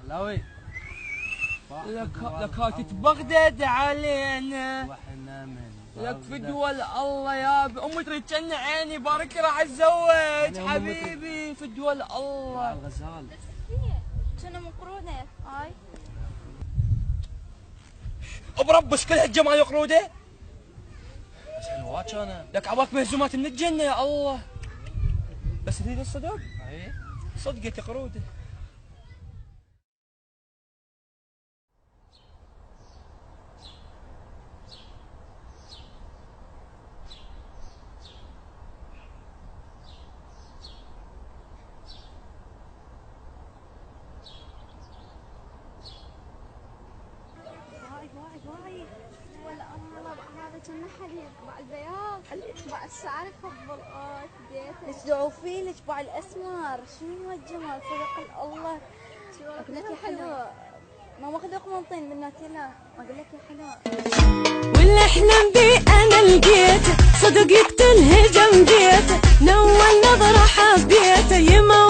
لاوي لك تتبغدد علينا واحنا من لك في دول الله يابا. امي تريد كان عيني بارك راح اتزوج حبيبي في دول الله. الغزال كنا من قرونه هاي بربش كل هالجمال يقروده. بس حلوات كانت. لك عباك مهزومات من الجنه يا الله. بس تريد الصدق؟ اي صدقت قروده. واي ولا الله هذا كنا حليب باع البياض باع الشعر يفضل بديته ليش دعوا فيه ليش باع الاسمر شنو هالجمال صدق الله. اقول لك يا حلو ما ماخذ قمنطين من ناتيلا اقول لك يا حلو. واللي احلم بيه انا لقيته صدق يقتل هجم بيته نول نظره حبيته يموت